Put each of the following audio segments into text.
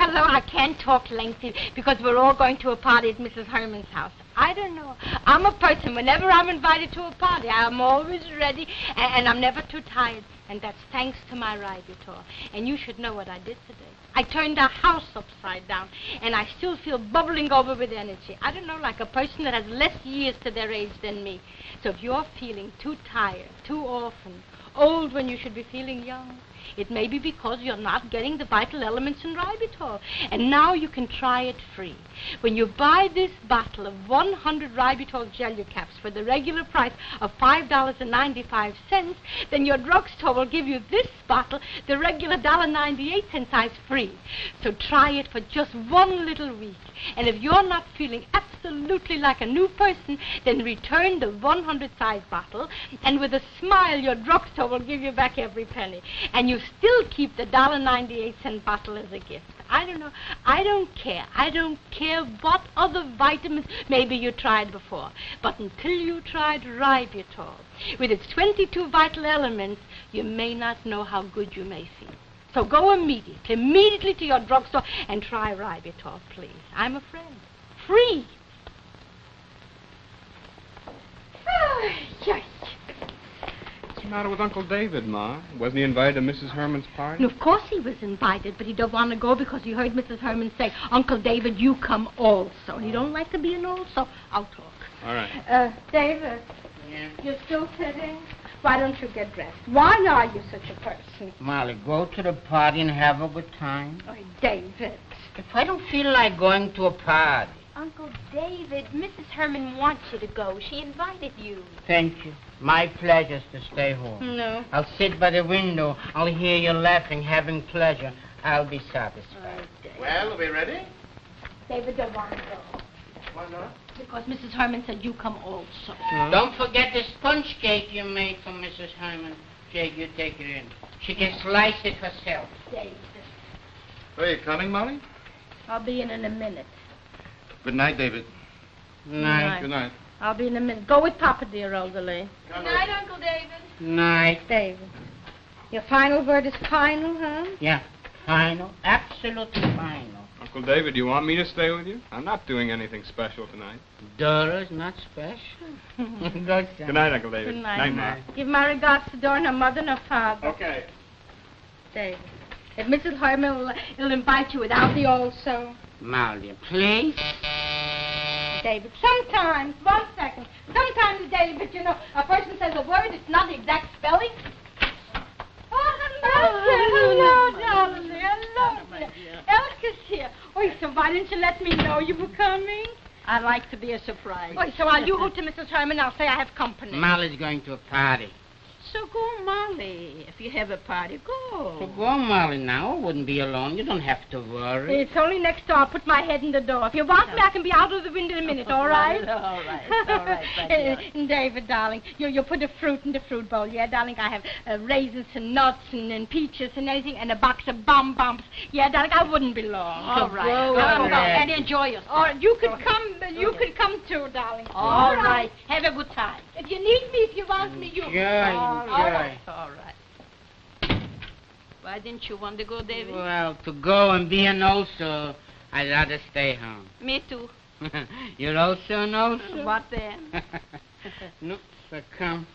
hello. I can't talk lengthy because we're all going to a party at Mrs. Herman's house. I don't know. I'm a person, whenever I'm invited to a party, I'm always ready, and I'm never too tired. And that's thanks to my Ribitor. And you should know what I did today. I turned our house upside down, and I still feel bubbling over with energy. I don't know, like a person that has less years to their age than me. So if you're feeling too tired, too often, old when you should be feeling young, it may be because you're not getting the vital elements in Ribitor. And now you can try it free. When you buy this bottle of 100 Ribitor Gelu-Caps for the regular price of $5.95, then your drugstore will give you this bottle, the regular $1.98 size, free. So try it for just one little week. And if you're not feeling absolutely like a new person, then return the 100 size bottle, and with a smile, your drugstore will give you back every penny. And you still keep the $1.98 bottle as a gift. I don't know. I don't care. I don't care what other vitamins maybe you tried before. But until you tried Ribitor, with its 22 vital elements, you may not know how good you may feel. So go immediately to your drugstore and try Ribitor, please. I'm a friend. Free. Oh, yes. What's the matter with Uncle David, Ma? Wasn't he invited to Mrs. Herman's party? And of course he was invited, but he don't want to go because he heard Mrs. Herman say, Uncle David, you come also. And he don't like to be an also. I'll talk. All right. David. Yeah? You're still sitting? Why don't you get dressed? Why are you such a person? Molly, go to the party and have a good time. Oh, David. If I don't feel like going to a party. Uncle David, Mrs. Herman wants you to go. She invited you. Thank you. My pleasure to stay home. No. I'll sit by the window. I'll hear you laughing, having pleasure. I'll be satisfied. Well, are we ready? David don't want to go. Why not? Because Mrs. Herman said you come also. Don't forget the sponge cake you made for Mrs. Herman. Jake, you take it in. She can slice it herself. David. Are you coming, Molly? I'll be in a minute. Good night, David. Night. Good night. I'll be in a minute. Go with Papa, dear Rosalie. Good night, Uncle David. Night. David. Your final word is final, huh? Yeah, final. Absolutely final. Uncle David, do you want me to stay with you? I'm not doing anything special tonight. Dora's not special. Good night, Uncle David. Good night. Ma. Give my regards to Dora and her mother and her father. Okay. David. If Mrs. Herman will invite you without the also. Molly, please. David, sometimes, 1 second, sometimes, David, you know, a person says a word, it's not the exact spelling. Oh, hello, darling. Hello, dear. Elka's here. Oh, so why didn't you let me know you were coming? I like to be a surprise. Oh, so while you go to Mrs. Herman, I'll say I have company. Molly's going to a party. So go, Molly. If you have a party, go. So go, Molly, now. I wouldn't be alone. You don't have to worry. It's only next door. I'll put my head in the door. If you want me, I can be out of the window in a minute, all right? All right. David, darling, you put a fruit in the fruit bowl. Yeah, darling, I have raisins and nuts and peaches and anything, and a box of bonbons. Yeah, darling, I wouldn't be long. All right. Go And enjoy yourself. Or you could come too, darling. All right. Have a good time. If you need me, if you want me, you. Sure. All right. Why didn't you want to go, David? Well, to go and be an also, I'd rather stay home. Me too. You're also an also? What then? No, so come,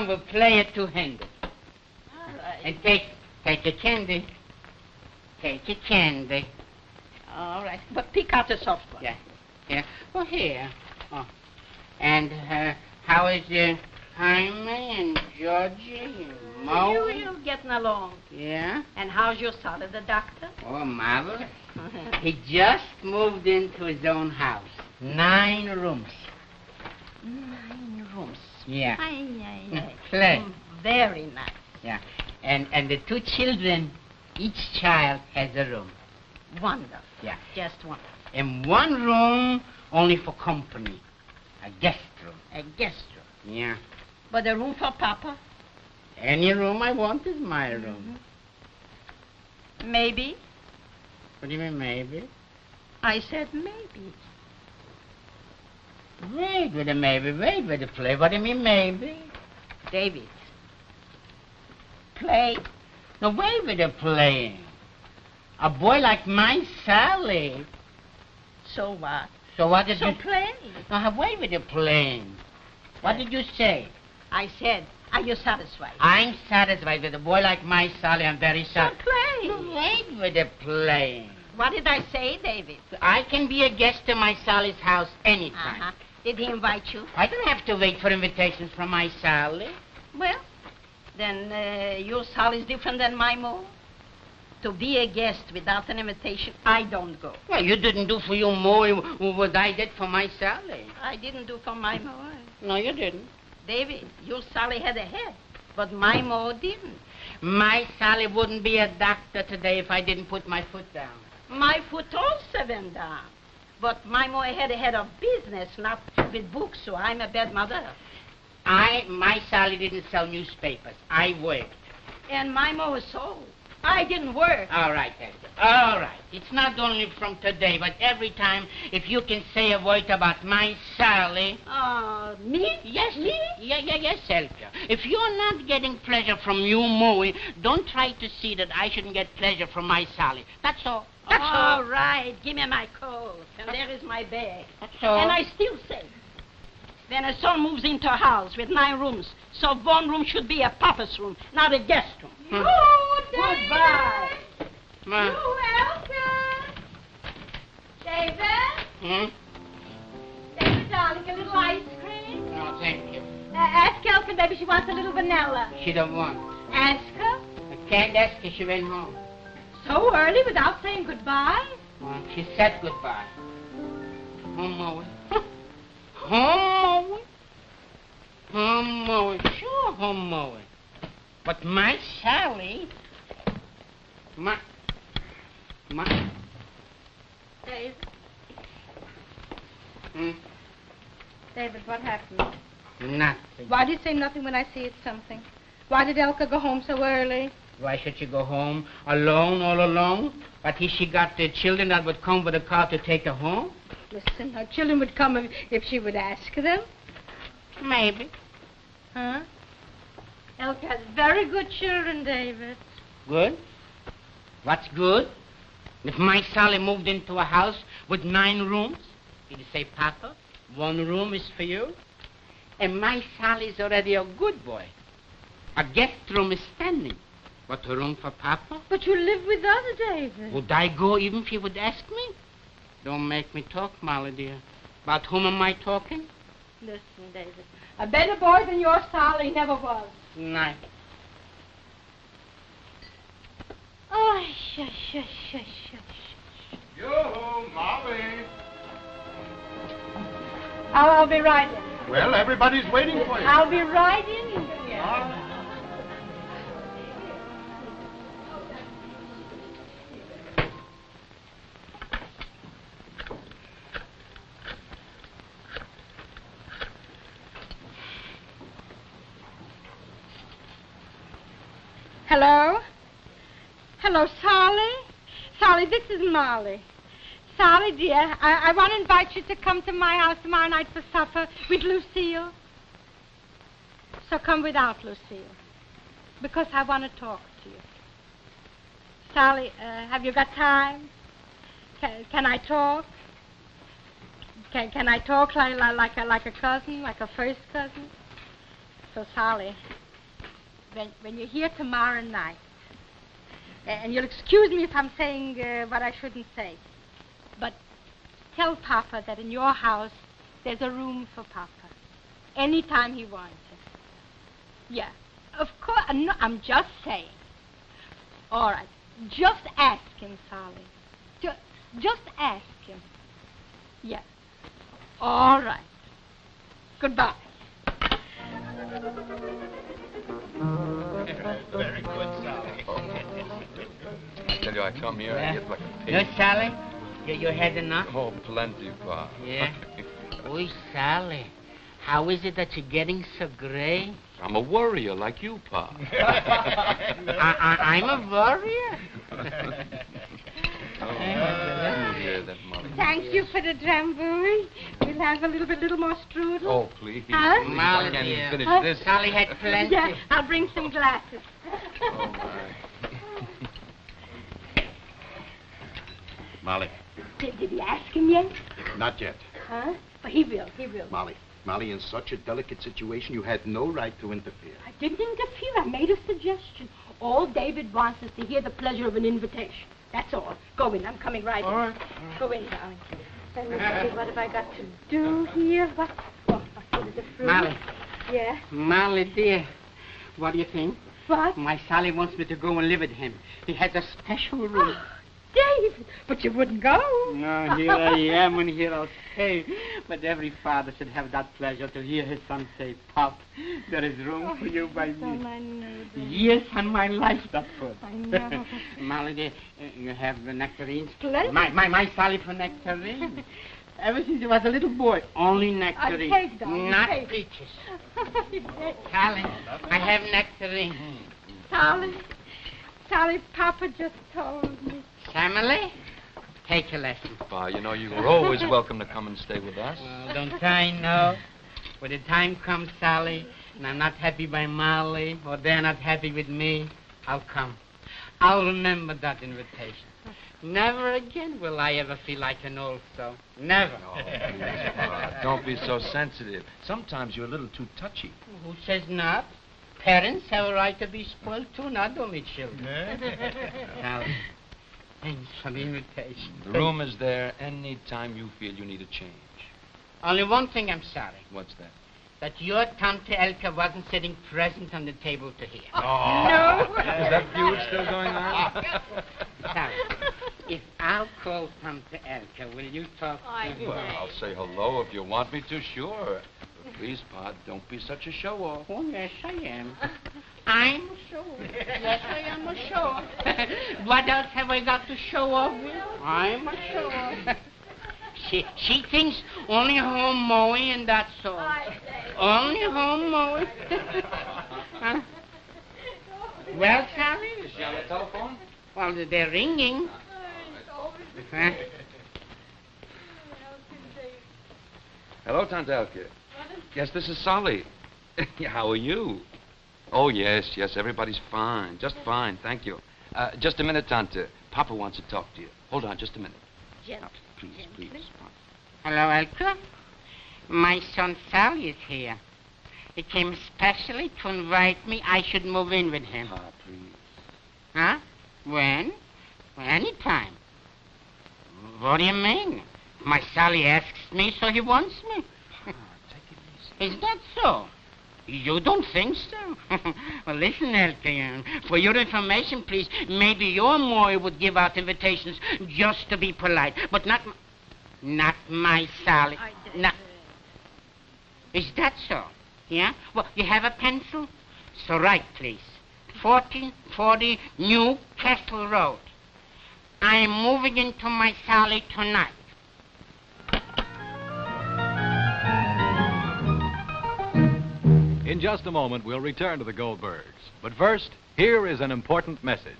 we'll play it two-handed. All right. And take a candy. Take a candy. All right. But pick out the soft one. Yeah. Well, here. Oh. And how is Jaime and Georgie and Mo? You getting along. Yeah? And how's your son, the doctor? Oh, marvelous. He just moved into his own house. 9 rooms. 9 rooms. Yeah. Aye. Play. Very nice. Yeah. And the 2 children, each child has a room. Wonderful. Yeah. Just wonderful. And 1 room only for company. A guest room. A guest room. Yeah. But a room for Papa? Any room I want is my room. Maybe. What do you mean, maybe? I said maybe. Wait with the maybe, wait with the play. What do you mean, maybe? David. Play. No, wait with the playing. A boy like my Sally. So what? So what did So you... plain. Now, wait with the plane. What did you say? I said, are you satisfied? I'm satisfied with a boy like my Sally. I'm very So satisfied. plain. Wait with the plane. What did I say, David? I can be a guest in my Sally's house anytime. Uh-huh. Did he invite you? I don't have to wait for invitations from my Sally. Well, then your Sally's different than my Mo. To be a guest without an invitation, I don't go. Well, you didn't do for you more what I did for my Sally. I didn't do for my Mo. No, you didn't. David, your Sally had a head, but my Mo didn't. My Sally wouldn't be a doctor today if I didn't put my foot down. My foot also went down. But my Mo had a head of business, not with books, so I'm a bad mother. My Sally didn't sell newspapers. I worked. And my Mo was sold. I didn't work. All right, David. All right. It's not only from today, but every time, if you can say a word about my Sally... Me? Yes. Me? Yes, Elka. If you're not getting pleasure from you mowing, don't try to see that I shouldn't get pleasure from my Sally. That's all. That's all. All right. Give me my coat. And there is my bag. That's all. And I still say, when a son moves into a house with 9 rooms, so one room should be a papa's room, not a guest room. Goodbye. Ma. You're welcome. David? David, darling, a little ice cream? No, thank you. Ask Elsa, maybe she wants a little vanilla. She don't want. Ask her? I can't ask her. She went home. So early without saying goodbye? Well, she said goodbye. Home mowing. Home mowing? Home mowing. Sure, home mowing. But my Sally... David? Hmm? David, what happened? Nothing. Why did you say nothing when I said something? Why did Elka go home so early? Why should she go home alone, all alone? But if she got the children that would come with a car to take her home? Listen, her children would come if she would ask them. Maybe. Huh? Elka has very good children, David. Good? What's good? If my Sally moved into a house with 9 rooms, he'd say, Papa, 1 room is for you. And my Sally's already a good boy. A guest room is standing. But a room for Papa? But you live with other David. Would I go even if he would ask me? Don't make me talk, Molly, dear. About whom am I talking? Listen, David, a better boy than your Sally never was. Night. Oh, shush. Yo-ho, Molly. I'll be right in. Well, everybody's waiting for you. I'll be right in. Hello? Hello, Sally? Sally, this is Molly. Sally, dear, I want to invite you to come to my house tomorrow night for supper with Lucille. So come without Lucille, because I want to talk to you. Sally, have you got time? Can I talk? Can I talk like a cousin, like a first cousin? So, Sally, when you're here tomorrow night, and you'll excuse me if I'm saying what I shouldn't say, but tell Papa that in your house there's a room for Papa anytime he wants it. Yeah, of course. No, I'm just saying. All right, just ask him, Sally. Just ask him. Yeah. All right. Goodbye. Very good, Sally. I tell you, I come here and get like a pig. No, Sally? You had enough? Oh, plenty, Pa. Yeah? Oh, Sally, how is it that you're getting so gray? I'm a worrier like you, Pa. I'm a warrior? Here, that Molly. Thank you for the drambuie. We'll have a little more strudel. Oh, please. Huh? Please, Molly, I can't dear. even finish Huh? this. Sally had plenty. Yeah, I'll bring some glasses. Oh, my. Molly. Did he ask him yet? Not yet. Huh? But he will. Molly, in such a delicate situation, you had no right to interfere. I didn't interfere. I made a suggestion. All David wants is to hear the pleasure of an invitation. That's all. Go in. I'm coming right in. All right. Go in, darling. Let me see. What have I got to do here? What? Oh, I'll put the fruit. Molly. Yeah? Molly, dear, what do you think? What? My Sally wants me to go and live with him. He has a special room. David! But you wouldn't go. No, here I am and here I'll stay. But every father should have that pleasure to hear his son say, Pop, there is room for you by me. I know, David. Yes, and my life that good. I know. Molly, dear, you have the nectarines? Plenty. My Sally for nectarines. Ever since he was a little boy, only nectarines. I take them. Not Take. peaches. Sally, I have nectarines. Sally, Papa just told me. Emily, take a lesson. Pa, you know, you were always welcome to come and stay with us. Well, don't I know? When the time comes, Sally, and I'm not happy by Molly, or they're not happy with me, I'll come. I'll remember that invitation. Never again will I ever feel like an old soul. Never. Oh, please, Pa, don't be so sensitive. Sometimes you're a little too touchy. Who says not? Parents have a right to be spoiled, too, not only children. Sally, thanks for the invitation. The room is there any time you feel you need a change. Only one thing I'm sorry. What's that? That your Tante Elka wasn't sitting present on the table to hear. No. Is that feud still going on? Sorry. If I'll call Tante Elka, will you talk to her? Well, I'll say hello if you want me to, sure. But please, Pa, don't be such a show-off. Oh, yes, I am. I'm a show-off. Yes, I am a show-off. What else have I got to show off with? I'm a show-off. She thinks only home mowing and that's all. Only home mowing. Huh? Well, Sally? Is she on the telephone? Well, they're ringing. Huh? Hello, Tante Elke. Yes, this is Sally. How are you? Oh, yes, everybody's fine. Just fine, thank you. Just a minute, Tante. Papa wants to talk to you. Hold on just a minute. Please. Hello, Elka. My son Sally is here. He came especially to invite me I should move in with him. Pa, please. Huh? When? Well, anytime. What do you mean? My Sally asks me, so he wants me. Pa, take it easy. Is that so? You don't think so? Well, listen, Elke, for your information, please, maybe your Moy would give out invitations just to be polite, but not my Sally. No. Is that so? Yeah? Well, you have a pencil? So write, please. 1440 New Castle Road. I'm moving into my Sally tonight. In just a moment, we'll return to the Goldbergs. But first, here is an important message.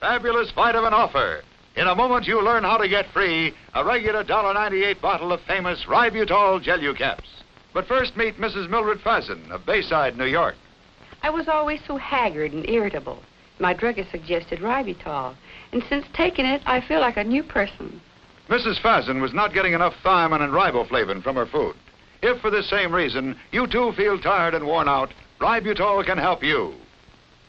Fabulous vitamin offer. In a moment, you'll learn how to get free a regular $1.98 bottle of famous Ributol Gelu-Caps. But first, meet Mrs. Mildred Fazen of Bayside, New York. I was always so haggard and irritable. My druggist suggested Ributol, and since taking it, I feel like a new person. Mrs. Fazen was not getting enough thiamine and riboflavin from her food. If for the same reason you too feel tired and worn out, Ributol can help you.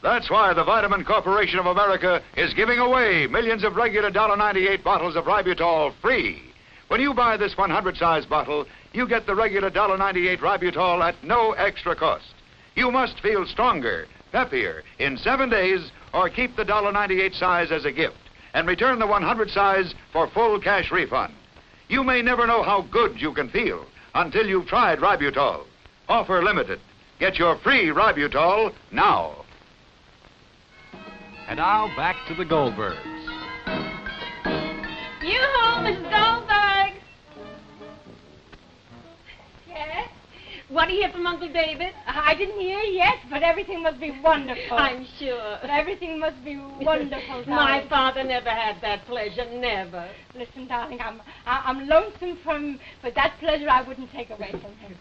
That's why the Vitamin Corporation of America is giving away millions of regular $1.98 bottles of Ributol free. When you buy this 100-size bottle, you get the regular $1.98 Ributol at no extra cost. You must feel stronger, peppier in 7 days, or keep the $1.98 size as a gift and return the 100 size for full cash refund. You may never know how good you can feel until you've tried Ributol. Offer limited. Get your free Ributol now. And now back to the Goldbergs. Yoo-hoo, Mrs. Goldberg. Yes? Want to hear from Uncle David? I didn't hear yet, but everything must be wonderful. I'm sure. But everything must be wonderful, My darling. father never had that pleasure, never. Listen, darling, I'm lonesome for that pleasure I wouldn't take away from him.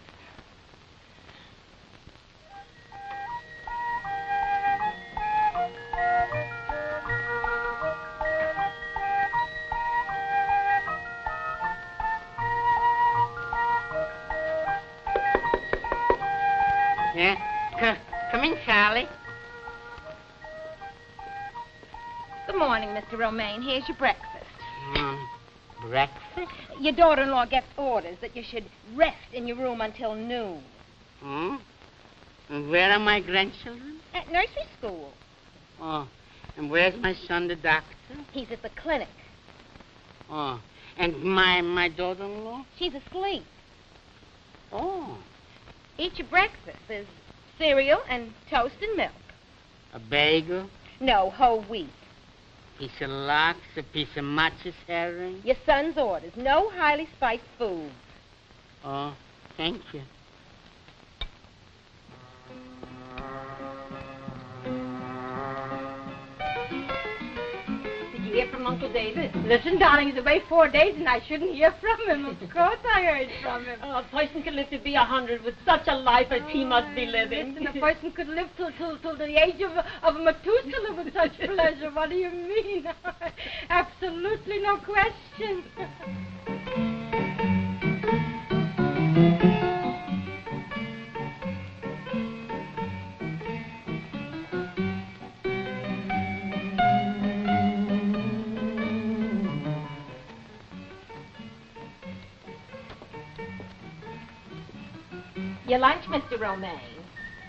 Good morning, Mr. Romaine. Here's your breakfast. Breakfast? Your daughter-in-law gets orders that you should rest in your room until noon. Hmm? And where are my grandchildren? At nursery school. Oh, and where's my son, the doctor? He's at the clinic. Oh, and my daughter-in-law? She's asleep. Oh, Eat your breakfast. There's cereal and toast and milk. a bagel, No, whole wheat. piece of lox, a piece of matches herring. Your son's orders. No highly spiced food. Oh, thank you. Did you hear from Uncle David? Listen, darling, he's away 4 days, and I shouldn't hear from him. Of course I heard from him. Oh, a person can live to be 100 with such a life as he must be living. Listen, a person could live till the age of Methuselah with such pleasure. What do you mean? Absolutely no question. Your lunch, Mr. Romaine.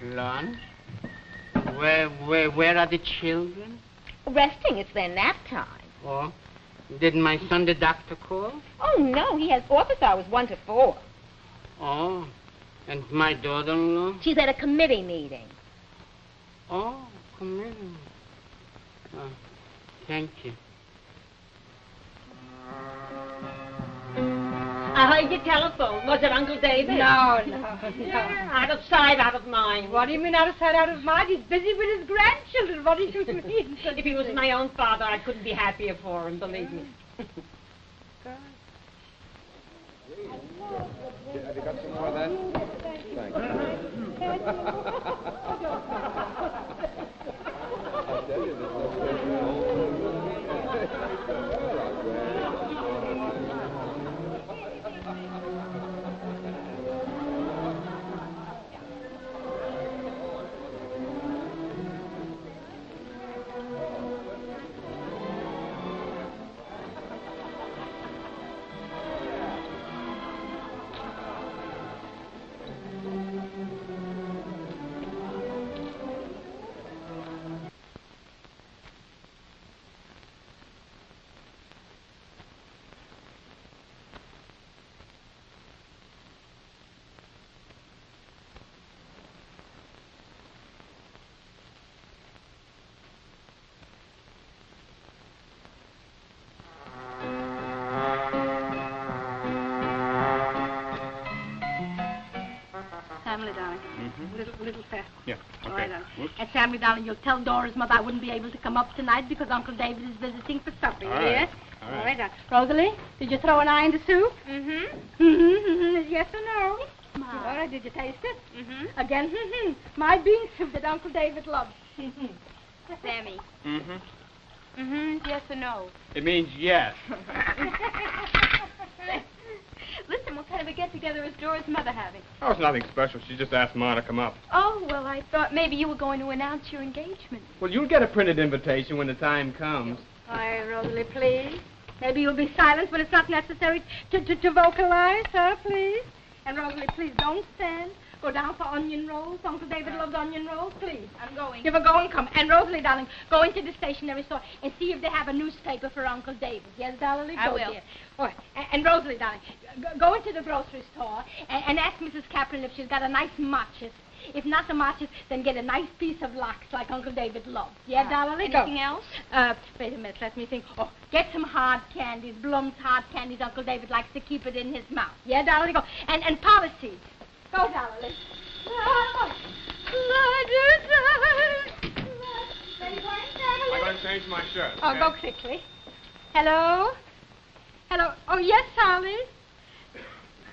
Lunch? Where are the children? Resting. It's their nap time. Oh, didn't my son, the doctor, call? Oh, no. He has office hours 1 to 4. Oh, and my daughter-in-law? She's at a committee meeting. Oh, committee. Oh, thank you. I heard your telephone. Was it Uncle David? No. Out of sight, out of mind. What do you mean out of sight, out of mind? He's busy with his grandchildren. What do you mean? If he was my own father, I couldn't be happier for him, believe me. Have you got some more of that? Thank you. I tell you, there's Family, darling. Mm-hmm. Little faster. Yeah, All okay. right, darling. And Sammy, darling, you'll tell Dora's mother I wouldn't be able to come up tonight because Uncle David is visiting for supper. All right. All right, darling. Rosalie, did you throw an eye in the soup? Mm-hmm. Yes or no? All right, did you taste it? Mm-hmm. Again, my bean soup that Uncle David loves. Sammy. Mm-hmm. Yes or no? It means yes. Listen, what kind of a get-together is Dora's mother having? Oh, it's nothing special. She just asked Ma to come up. Oh, well, I thought maybe you were going to announce your engagement. Well, you'll get a printed invitation when the time comes. All right, Rosalie, please. Maybe you'll be silent when it's not necessary to vocalize, huh, please? And Rosalie, please don't stand. Go down for onion rolls. Uncle David loves onion rolls, please. I'm going. You ever go and come. And Rosalie, darling, go into the stationery store and see if they have a newspaper for Uncle David. Yes, darling? I Go, will. dear. All right. And Rosalie, darling, go into the grocery store and ask Mrs. Kaplan if she's got a nice matches. If not the matches, then get a nice piece of lox like Uncle David loves. Yeah, darling? Anything Go. else? Wait a minute. Let me think. Oh, get some hard candies. Blum's hard candies. Uncle David likes to keep it in his mouth. Yeah, darling? Go. And policy. Go, darling. I'm going to change my shirt. Oh, okay? go quickly. Hello? Hello? Oh, yes, Sally?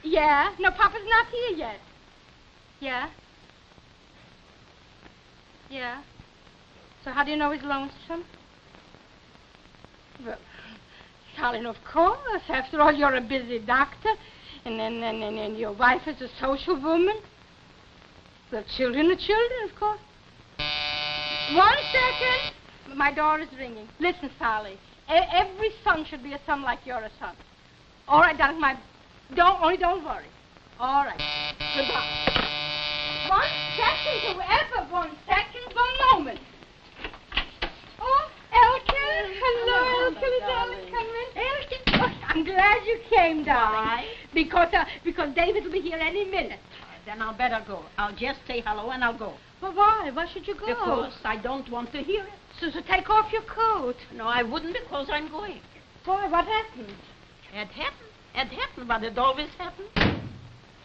Yeah? No, Papa's not here yet. Yeah? Yeah? So how do you know he's lonesome? Well, Sally, of course. After all, you're a busy doctor. And your wife is a social woman. The children are children, of course. 1 second. My door is ringing. Listen, Sally. Every son should be a son like you're a son. All right, darling, don't worry. All right. Goodbye. 1 second, whoever. 1 second, 1 moment. Oh, Elkin. Hello, Elkin, darling. Come in. Elkin. Oh, I'm glad you came, darling. Why? Because David will be here any minute. Then I'll better go. I'll just say hello and I'll go. But why? Why should you go? Because I don't want to hear it. So take off your coat. No, I wouldn't because I'm going. Why? What happened? It happened, but it always happens.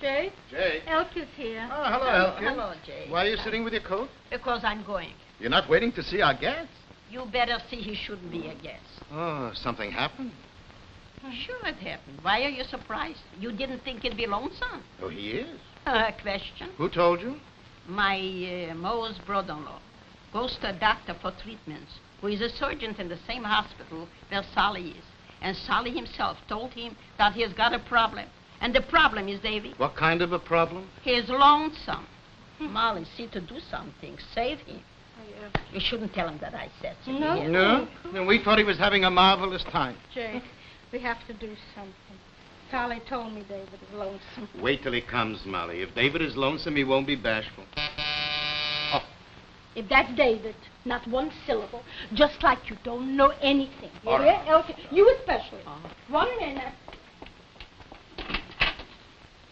Jay? Jay. Elkin's here. Oh, hello, Elkin. Hello, Jay. Why are you sitting with your coat? Because I'm going. You're not waiting to see our guest? You better see he shouldn't be a guest. Oh, something happened? Sure it happened. Why are you surprised? You didn't think he'd be lonesome? Oh, he is. Question. Who told you? My Mo's brother-in-law goes to a doctor for treatments who is a surgeon in the same hospital where Sally is. And Sally himself told him that he has got a problem. And the problem is, Davy, What kind of a problem? he is lonesome. Molly, see to do something. Save him. You shouldn't tell him that I said so. No. No? And we thought he was having a marvelous time. Jay, we have to do something. Sally told me David is lonesome. Wait till he comes, Molly. If David is lonesome, he won't be bashful. If that's David, not one syllable, just like you don't know anything. You All hear? right. Elkin, you especially. 1 minute.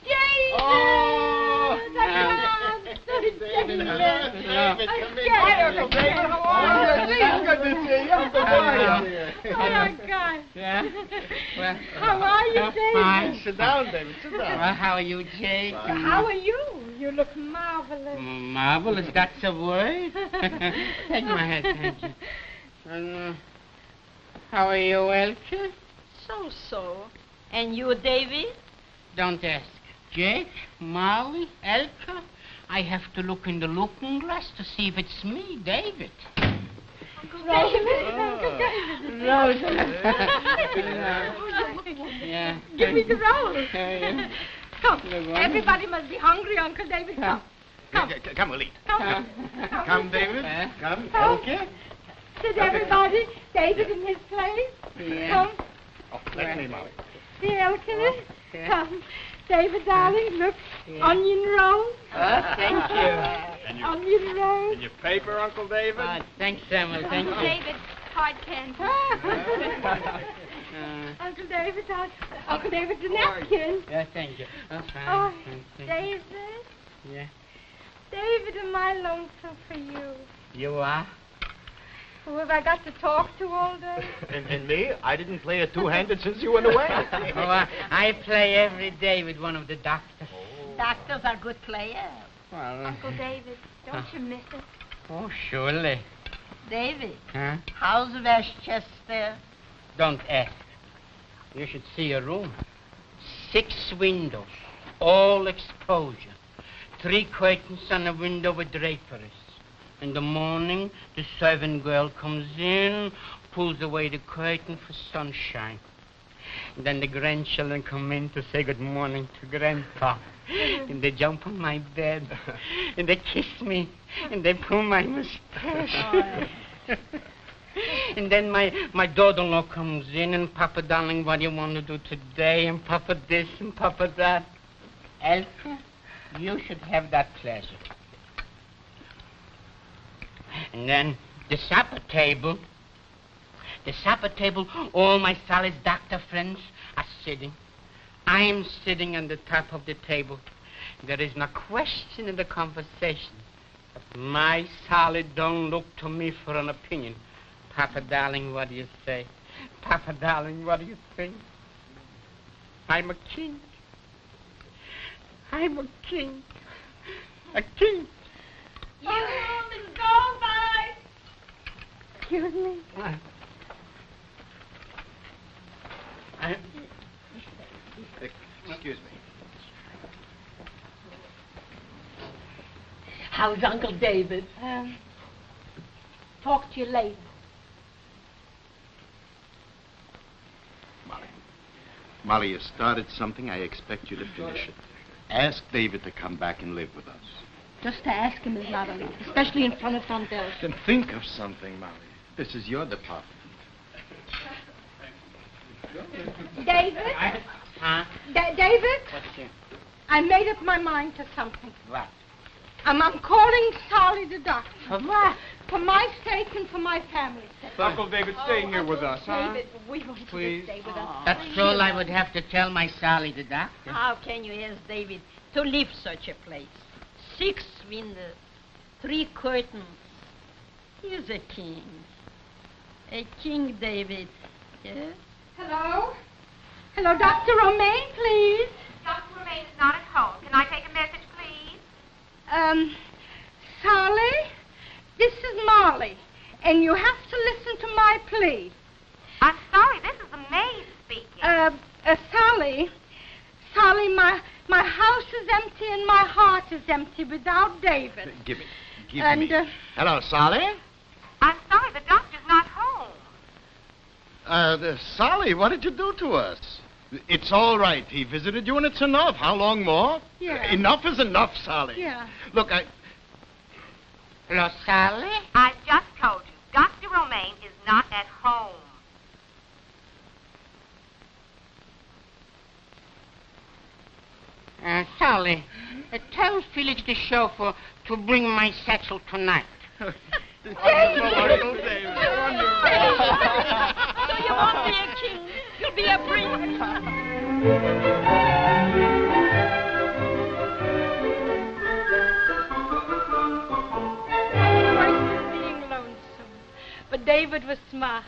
David! Oh! David, come in. David, how are you? It's good to see you. How are you? Oh, my God. Yeah? Well, How are you, David? fine. Sit down, David. Sit down. Well, how are you, Jake? How are you? You look marvelous. Marvelous, that's a word. Take my hat, thank you. And, how are you, Elke? So. And you, Davy? Don't ask. Jake, Molly, Elke, I have to look in the looking glass to see if it's me, David. David? Uncle David. Rose. Yeah. Give me the rose. Yeah. Come. Everybody must be hungry, Uncle David. Come. Come. Come, we'll eat. Come. Come, David. Come. Okay. Sit everybody. David in his place. Yeah. Come. Oh, let me, Molly. See, Elkin. Okay. Come. David, darling, look. Yeah. Onion rose. Thank you. Onion rose. Your paper, Uncle David? Thanks, Samuel, thank you. David, hard candy. Uncle David, Uncle David's a napkin. Yeah, thank you. Oh, fine. Oh, Thank you. David. Yeah. David, am I lonesome for you? You are? Who have I got to talk to all day? And me? I didn't play a two-handed since you went away. I play every day with one of the doctors. Doctors are good players. Well, Uncle David, don't you miss it? oh, surely. Davy, Huh? how's Westchester? Don't ask. You should see a room. 6 windows, all exposure. 3 curtains on a window with draperies. In the morning, the servant girl comes in, pulls away the curtain for sunshine. And then the grandchildren come in to say good morning to Grandpa. And they jump on my bed. And they kiss me. And they pull my mustache. And then my daughter-in-law comes in, and Papa, darling, what do you want to do today? And Papa this and Papa that. Elsa, you should have that pleasure. And then the supper table, all my Sally's doctor friends are sitting. I'm sitting on the top of the table. There is no question in the conversation. But my Sally don't look to me for an opinion. Papa, darling, what do you say? Papa, darling, what do you think? I'm a king. I'm a king. A king. You Miss Goldbergs! Excuse me. Excuse me. How's Uncle David? Talk to you later. Molly, you started something. I expect you to finish it. Ask David to come back and live with us. Just to ask him is not enough, especially in front of Aunt Elsie. Then think of something, Molly. This is your department. David? Huh? David? What's it? I made up my mind to something. What? I'm calling Sally the doctor. For what? For my sake and for my family's sake. Uncle David, stay here with us, huh? David, we want you Please. to stay with us. That's all I would have to tell my Sally the doctor. How can you ask David to leave such a place? 6 windows, 3 curtains. He's a king. A king, David. Yes? Hello? Hello, Dr. Romaine, please. Dr. Romaine is not at home. Can I take a message, please? Sally, this is Molly, and you have to listen to my plea. I'm sorry, this is the maid speaking. Sally, my house is empty and my heart is empty without David. Give me. Hello, Sally. I'm sorry, the doctor's not home. Sally, what did you do to us? It's all right. He visited you, and it's enough. How long more? Yeah. Enough is enough, Sally. Yeah. Look, Hello, Sally? I just told you, Dr. Romaine is not at home. Sally, tell Felix the chauffeur to bring my satchel tonight. David! So you won't be a king. You'll be a prince. Being lonesome. But David was smart.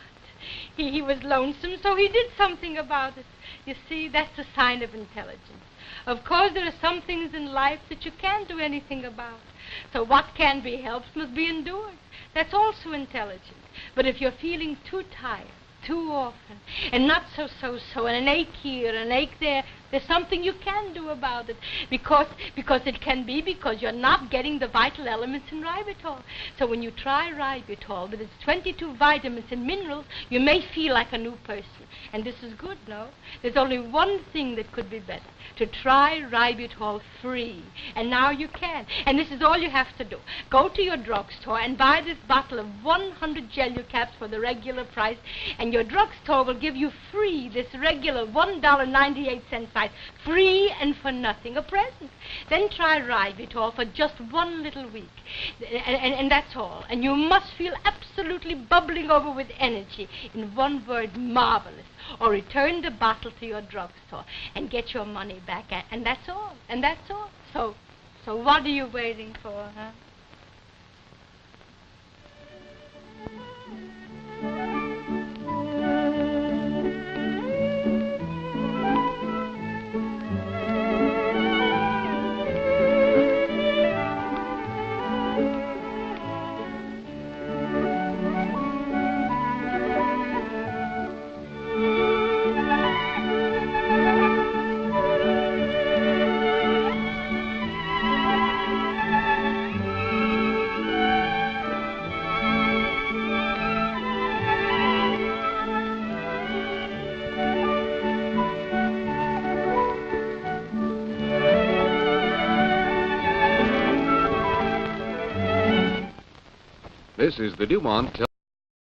He was lonesome, so he did something about it. You see, that's a sign of intelligence. Of course, there are some things in life that you can't do anything about. So what can be helped must be endured. That's also intelligent. But if you're feeling too tired, too often, and not so, and an ache here, an ache there, there's something you can do about it. Because it can be because you're not getting the vital elements in ribitol. So when you try ribitol, with its 22 vitamins and minerals, you may feel like a new person. And this is good, no? There's only one thing that could be better. To try ribitol free. And now you can. And this is all you have to do. Go to your drugstore and buy this bottle of 100 Gelu-Caps for the regular price, and your drugstore will give you free this regular $1.98 size, free and for nothing, a present. Then try ribitol for just 1 little week. And that's all. And you must feel absolutely bubbling over with energy. In one word, marvelous. Or return the bottle to your drugstore and get your money back. And that's all. And that's all. So what are you waiting for, huh? This is the Dumont